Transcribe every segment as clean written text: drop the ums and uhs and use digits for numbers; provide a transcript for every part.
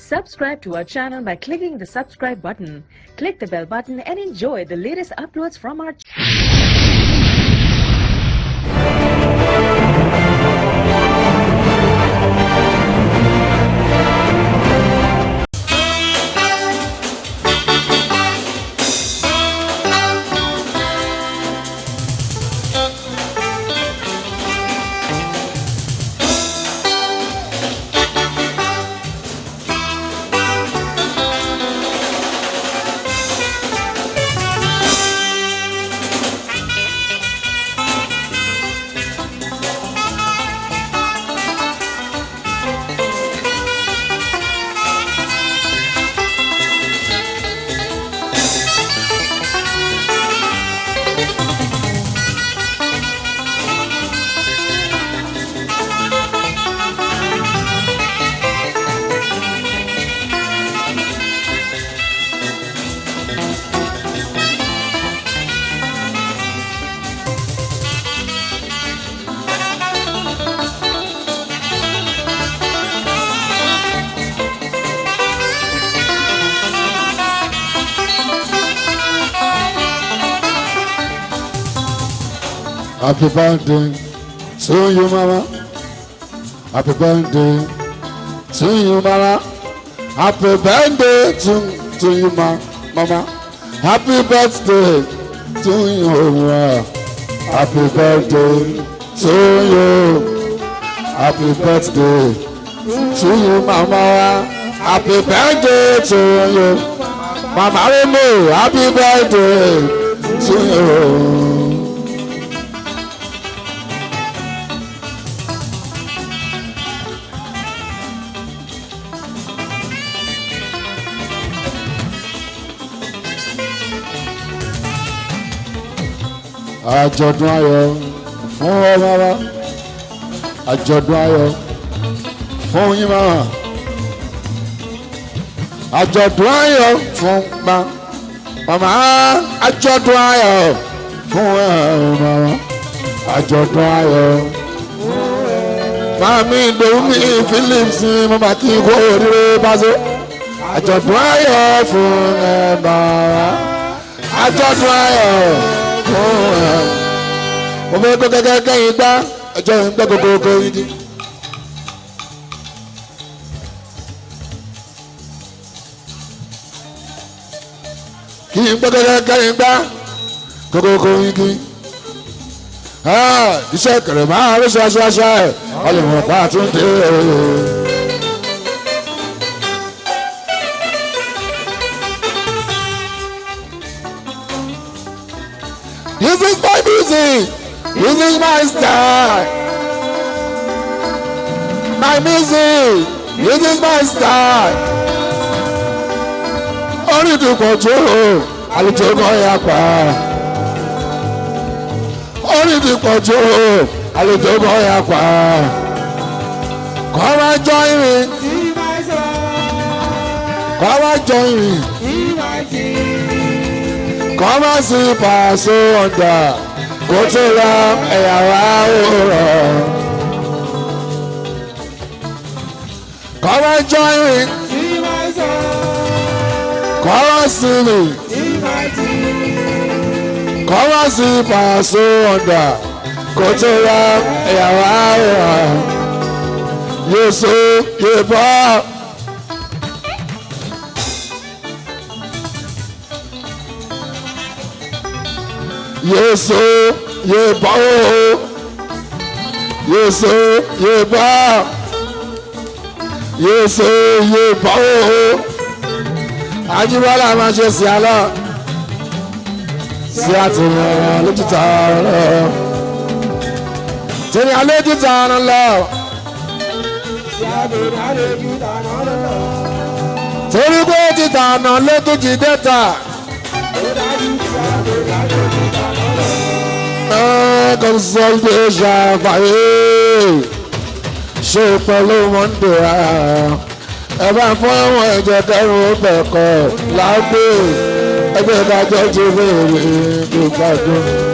Subscribe to our channel by clicking the subscribe button. Click the bell button and enjoy the latest uploads from our channel. Happy birthday to you, mama. Happy birthday to you, mama. Happy birthday to you, mama. Happy birthday to you, happy birthday to you. Happy birthday to you, mama. Happy birthday to you, mama. Happy birthday to you. Àjọ̀dún ayọ̀ fún ọmọ wa, àjọ̀dún ayọ̀ fún yín mama, àjọ̀dún ayọ̀ fún mama, àjọ̀dún ayọ̀ fún ọmọ wa, àjọ̀dún ayọ̀. Mami Domi Phillips mama kí n kó oríire Paso, àjọ̀dún ayọ̀ fún ọmọ wa, àjọ̀dún ayọ̀. Mo fẹ́ kó kẹ́kẹ́ kẹ́yìn gbá ẹjọ́ yìí ń gbẹ́ kókó yìí. Kí n gbẹ́ kẹ́kẹ́ kẹ́yìn gbá kókó yìí. Iṣẹ́ kẹrẹ̀ máa ń ṣaṣaṣa ẹ̀ ọlọ́run pa àtúndé. This is my music. This is my style. My music. This is my style. Orin ti pọ̀ jù àlùjọ kan yà pa. Orin ti pọ̀ jù àlùjọ kan yà pa. Come and join me. Come and join me. Come and see Paso under. Go to Ram Eyara. Come and join me. Come and see me. Come and see Paso under. Go to Ram Eyara. Yes, yeah, Yes, yeah, bow. Yes, yeah, bow. Yes, yeah, bow. Ajíbọ́lá máa ṣe sí àlọ́. Sí àtìyàn lójútà ọ̀rọ̀. Tìyàn lójútà ọ̀rọ̀ lọ. Torí pé títà ọ̀nà lójútì dẹ́ta. Consultation fàyè ṣe pẹ̀lú monde ẹ bá fún àwọn ẹ̀jẹ̀ kẹrùn bẹ̀kọ̀ lágbè ẹgbẹ́ ìdájọ́ ti bèèrè gbogbo.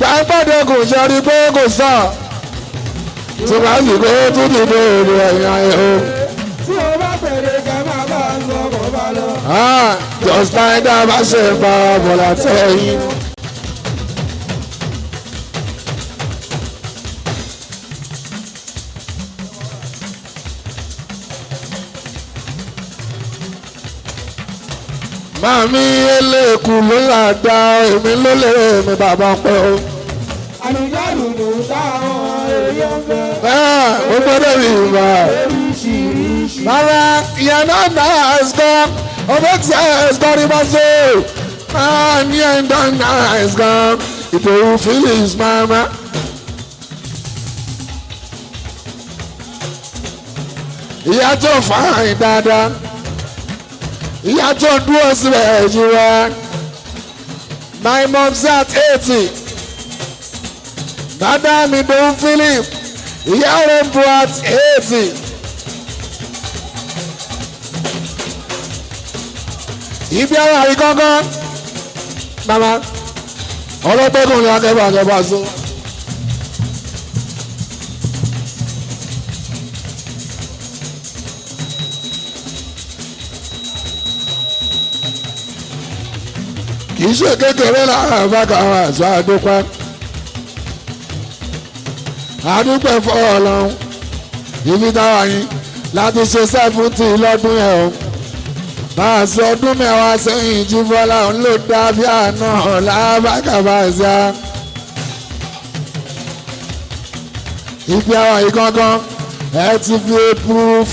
bá ń gbọ́dọ̀ kò sọrí pé kò sọ tí bá sì pé tó ti dé èrè ẹ̀yìn ayé o. tí o bá pèrè kẹ́ máa bá a sọ kó bá lọ. just like that bá ṣe ń bá bọ̀lá tẹ̀yìn. Màmí eléèkú ló là dá èmi ló lè mi bàbá pẹ́ o. àlùjálùdù táwọn èèyàn fẹ́. Ó gbọ́dọ̀ rí ìgbà. oríṣiríṣi. Rárá ìyẹn náà náà ẹ̀sìkan ọmọ tí ẹ̀sìkan rí bá ṣe. Ní ẹ̀ńdá náà ẹ̀sìkan ìdòwú Phillips mama. Ìyá tó fàáyìn dáadáa. Ìyá tó dúró síbẹ̀ jù wá. My mom's at 80. Madam Idun Philip. Ìyá rẹ̀ ń bọ̀ at 80. Ibi ara rí gángan. Mama, ọlọ́gbẹ́gùn ni akẹ́bà so. Kìí ṣe kékeré lára àbákàrà àṣọ àdúpẹ́. Àdúpẹ́ fọ́ ọlọ́run. Ibi táwa yín láti ṣe 70 lọ́dún yẹn o. Máa ṣe ọdún mẹ́wàá sẹ́yìn jí Bọ́lá òun ló dá bí àná lábàkàbà ṣá. Ibi àwọn yìí kankan ẹ ti fi proof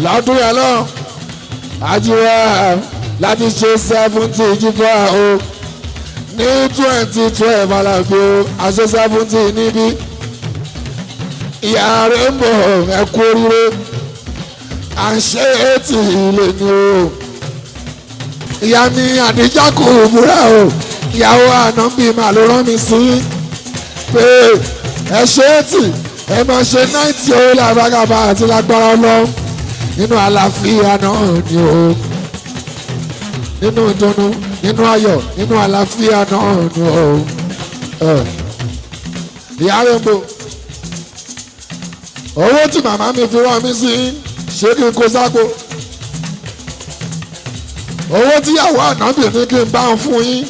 lọ́dún yẹn lọ. Àjùwà láti ṣe 70 jí Bọ́lá o. Ní 2012 alábí o, àṣẹ 70 níbí. Ìyá rẹ̀ ń bọ̀ ẹ kú oríire. À ń ṣe 80 ilé ni o. Ìyá mi Àdìjá kò múra o. Ìyàwó ànábì màá ló rán mi sí. Pé ẹ ṣe 80 ẹ máa ṣe 90 o làbàgàbà àti lágbára Ọlọ́run. Nínú àlàáfíà náà ni o. Nínú ìdùnnú, nínú ayọ̀, nínú àlàáfíà náà ni o. Ìyá rẹ̀ ń bọ̀. Owó tí màmá mi fi rán mi sí ṣé kí n kó sáko. Owó tíyàwó ànábì ní kí n bá ń fún yín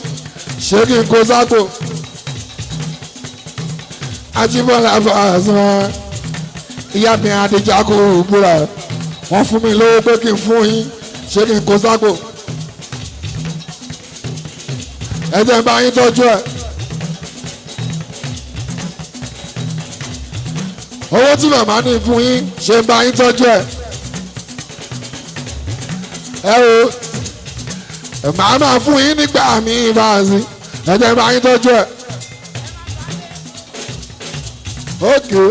ṣé kí n kó sáko. Ajíbọ́lá Fàṣán ìyá mi Àdìjá kò búra wọ́n fún mi lówó pé kí n fún yín ṣé kí n kó sáko. Ẹ jẹ́ n bá yín tọ́jú ẹ̀. Owó tí màmá ní fún yín ṣe ń bá yín tọ́jú ẹ̀. Ẹ o màá máa fún yín nígbà míì báyìí ẹ jẹ́ ń bá yín tọ́jú ẹ̀. Ókè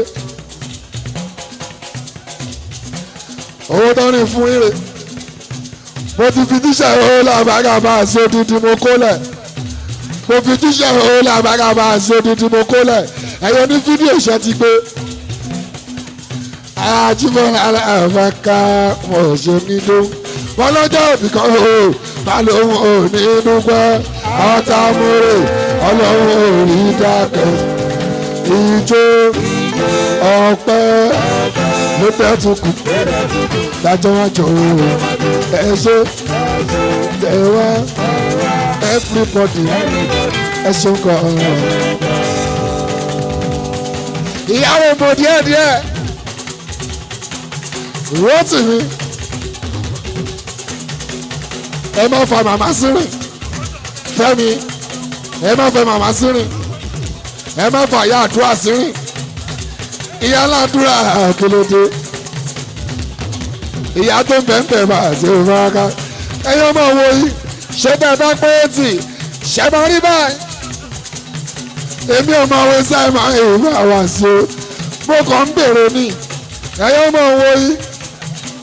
owó tó ní fún yín rè mo ti fi tíṣà owó làbàgàbà àti odidi mo kólẹ̀ mo fi tíṣà owó làbàgàbà àti odidi mo kólẹ̀ ẹ̀yọ́ ní fídíò iṣẹ́ ti gbé. Ajíbọ́lá aláàbáká wọn ò ṣe nílò wọn lọ́jọ́ òbí kan o má lóun ò ní dúpẹ́ àwọn tá a múre ọlọ́run ò rí dákẹ́ ìjó ọpẹ́ ló tẹ́tù kù dájọ́ wọn jọ ẹ ṣe tẹ̀wá everybody ẹ ṣeun kan. Ìyàwó mo díẹ̀díẹ̀. Rótìmí ẹ má fa màmá sírìn Fẹ́mi ẹ má fẹ́ màmá sírìn ẹ má fa ìyá àdúrà sírìn ìyá aládùúrà kílódé ìyá tó ń bẹ̀ẹ̀ bá ṣe fúnraká ẹyọ máa wo yìí ṣé bẹ́ẹ̀ bá pé 80 ṣe máa rí báyìí èmi ò máa wo sáì máa ń èrò àwọn àṣẹ mo kàn ń bèrè ní ẹyọ máa wo yìí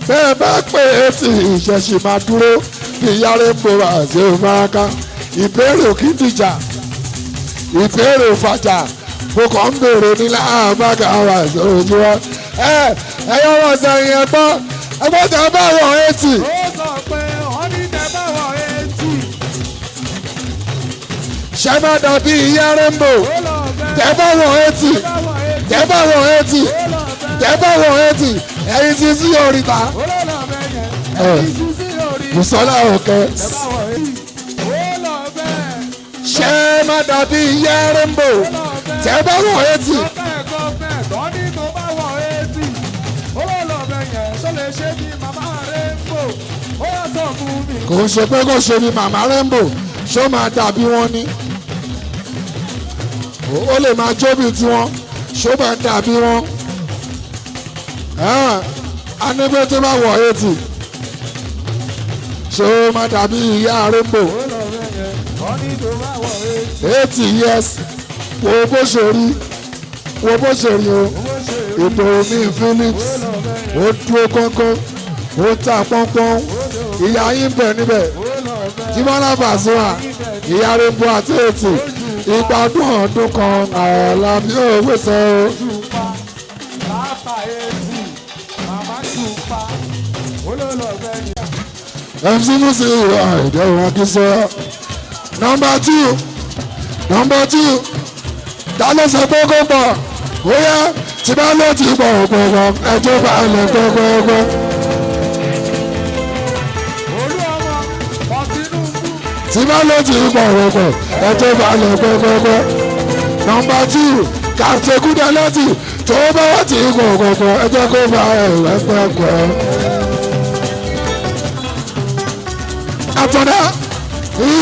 bẹ́ẹ̀ bá pé 80 ìṣẹ̀ṣì máa dúró bí ìyá rẹ̀ ń bọ̀ àṣẹ fúnraká ìbéèrè òkì dìjà ìbéèrè òfàjà mo kàn ń bèrè ní láàbàgà àwọn àṣẹ òjò wa ẹyọ wọn sẹ́yìn ẹgbọ́n tẹ bá wọ 80. ó sọ pé wọ́n ní tẹ bá wọ 80. ṣé má dàbí ìyá Rainbow. ó lọ tẹ́ bá wọ̀ 80 tẹ́ bá wọ̀ 80 tẹ́ bá wọ̀ 80 ẹ̀yin ti sí oríta Bùsọ́lá òkè ṣé má dàbí iye rainbow tẹ́ bá wọ̀ 80. kò ń ṣe pé kò ṣe ni màmá rainbow ṣó máa dàbí wọn ni ó lè máa jóbi tiwọn ṣó máa dàbí wọn a ní pé tó bá wọ̀ 80 ṣó máa dàbí ìyá rainbow 80 years wo bó ṣe rí o ètò omi Philips ó dúró kánkán ó ta pọ́npọ́n ìyá yín bẹ̀ níbẹ̀ Jíbọ́lá Pasuma ìyá rainbow àti 80 ìgbádùn ọdún kan àlàbí òwe sọ o. MC Musi ìdẹ́wọ̀n akínsọ́ nọ́mbà 2 ta ló sọ pé kó pọ̀ ó yá tí bá ló ti pọ̀ ọ̀pọ̀pọ̀ ẹjọ́ bá lẹ̀ gbọ́gbọ́gbọ́. tí bá ló ti pọ̀ ọ̀pọ̀ ẹjọ́ bá lẹ̀ gbọ́gbọ́gbọ́. nọ́mbà 2 Captain Kudeleti tó bá wà tí pọ̀ ọ̀pọ̀ ẹjọ́ kó bá ẹ̀ gbọ́gbọ́. àtọ̀dá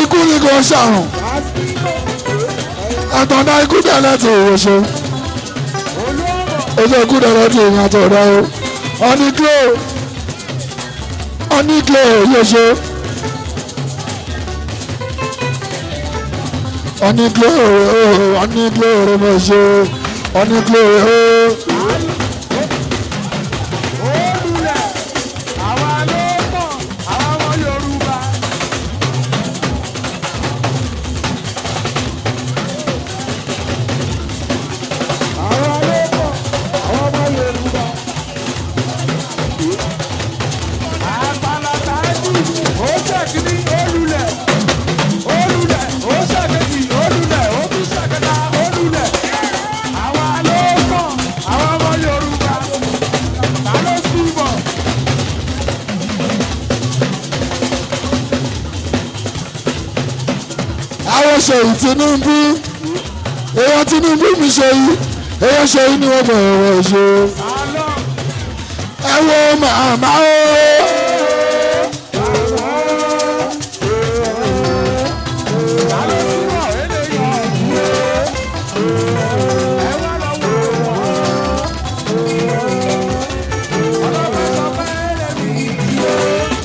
ikú ni kò ṣàrùn àtọ̀dá ikú Kudeleti òwòṣe ojú ikú Kudeleti ìyẹn àtọ̀dá o ọ́nìklé òwòṣe ọ́nìklé òwòṣe ọ́nìklé òwòṣe. Ṣèyí Tinubu èèyàn Tinubu mi ṣèyí èèyàn ṣèyí ni wọ́n mọ̀ ẹ̀rọ ṣe ẹ wo màmá o.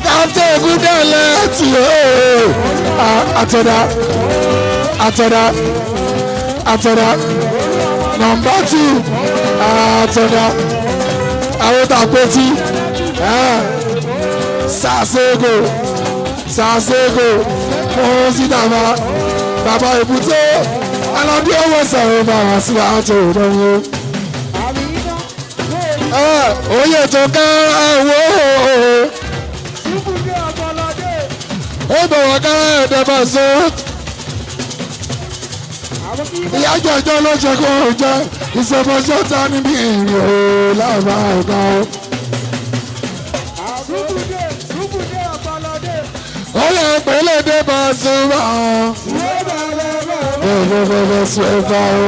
Captain Kudeleti àtọ̀dá nọ́mbà 2 àtọ̀dá àwọn tàpẹ́tì sàṣẹ́gò fún sídàmà bàbá èbúté aládé ọwọ́ sọ̀rọ̀ bàbá sí àtò ìdánwò. Oyè tó ká ẹ̀wọ̀ ó bọ̀wọ̀ ká ẹ̀dẹ̀bà sọ. Ìyá jẹjọ ló ṣe kó o jẹ ìṣèfọṣọ ta níbi ìrìn o láàbà ọ̀gá o. Ó yẹ pẹ̀lẹ́ dé bá a sùn bá a. Bẹ́ẹ̀ sùn ẹ̀ bá o.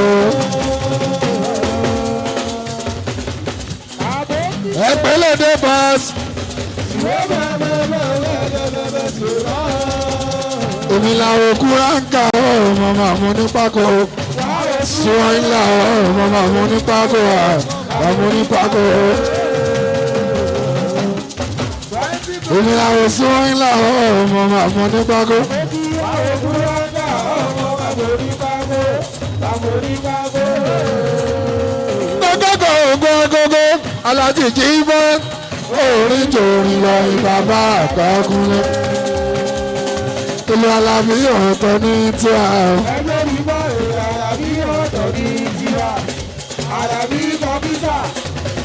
Ẹ pẹ̀lẹ́ dé bá a sùn. Èmi làwọn òkúra ń kà ọ́ màmá mo ní pákó sùn ńlá ọ́ màmá mo ní pákó mo ní pákó. Èmi làwọn sùn ńlá ọ́ màmá mo ní pákó. Gbogbo Aláàjì Jíbọ́ orin jòrìn lọ ìbàbá àgbákúnlé. Ìlú Alábí ọ̀tọ̀ ní tíra o. Ẹgbẹ́ mi bá èrè Alábí ọ̀tọ̀ ní tíra. Alábí kọ̀mpútà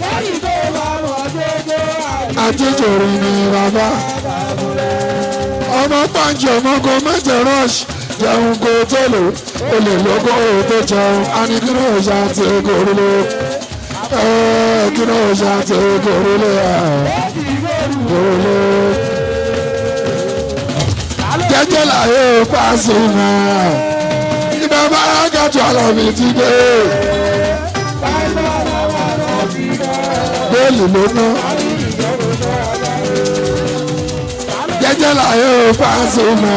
lẹ́yìn tó bá wọ̀ gbogbo àyè. Àjíjòrìn ni bàbá. Ọmọ pàǹjì ọmọkọ mẹ́jẹ rush jẹun kó tó lò ó lè lóko tó jẹun á ní kí ló ṣe àti gòrúlé kí ló ṣe àti gòrúlé gòrúlé jẹ́jẹ́ láyé Pasuma ibà bá gàtú àlọ́bì ti dé bẹ́ẹ̀lì ló ná jẹ́jẹ́ láyé Pasuma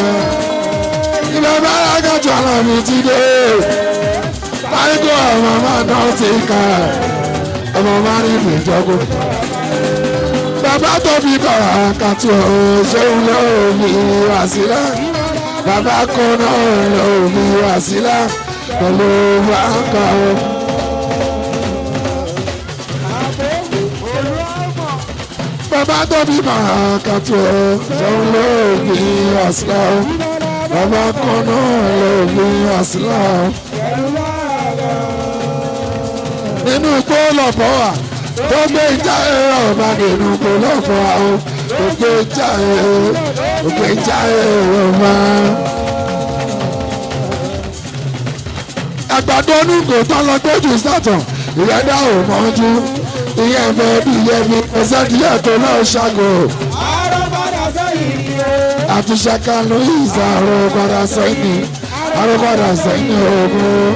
ibà bá gàtú àlọ́bì ti dé báyìí ọmọ máa dán ti kà ọmọ máa rí ìjọgbó bàbá tó bí bàrà kàtó ṣéun lọ́ọ́ fi wá sílẹ̀ bàbá kan náà lọ́ọ́ fi wá sílẹ̀ pẹ̀lú wákà ó. bàbá tó bí bàrà kàtó ṣéun lọ́ọ́ fi wá sílẹ̀ bàbá kan náà lọ́ọ́ fi wá sílẹ̀. nínú igbó lọ́pọ̀ wà tó gbé ìjà ẹ̀rọ ọba nínú kò lọ́pọ̀ àwọn tó gbé ìjà ẹ̀rọ ọba. àgbàdo onúgò tán lọ gbójú sátàn ìyẹn dá ò mọ́jú ìyẹn fẹ́ bí ìyẹn fi ẹsẹ̀ díẹ̀ tó náà ṣàgò. àtúnṣe kan ló yí ìsàrò padà sẹ́yìn àròpadà sẹ́yìn òògùn.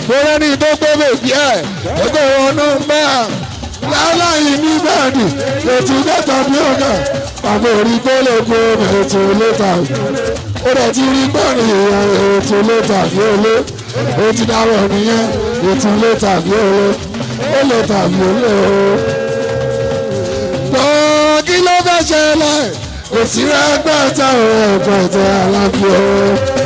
bóyá ní tó gbé bèbí ẹ̀ ẹgbẹ́ wọnú mẹ́à láláyé ní bẹ́ẹ̀ni ètò mẹ́ta bí ọ̀gá pàbó orí tó lè kó ètò létà ó dẹ̀ ti rí pẹ́ẹ́rì ètò létà bí olé ó ti dáwọ̀ nìyẹn ètò létà bí olé ó létà bí olé o. tó kí ló fẹ́ ṣẹlẹ̀ kò sí rẹ́gbẹ́ta ẹ̀ẹ́dẹ̀ẹ̀tẹ̀ alábíọ́.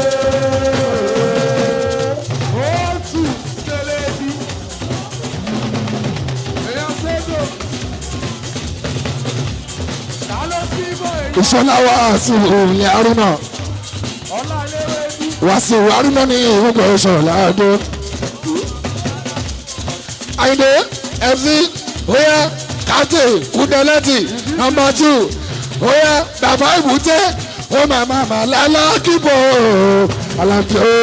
ìṣọ́lá Wasiu ilẹ̀ Haruna Wasiu Haruna ní ìwúgbọ̀ ìṣọ̀lá àdó. Àyìndé MC oya kàtì kúndẹ̀lẹ́tì nọ́mbà 2 oya bàbá ìbúté ó màmá màlálá kíbọ̀ alábí o.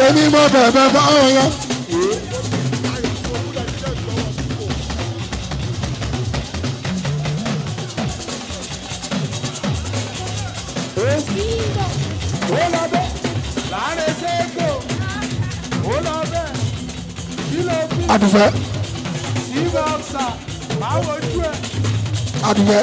èmi mọ bẹ̀bẹ̀ fáwọn yẹn. Adùfẹ́. Adùfẹ́.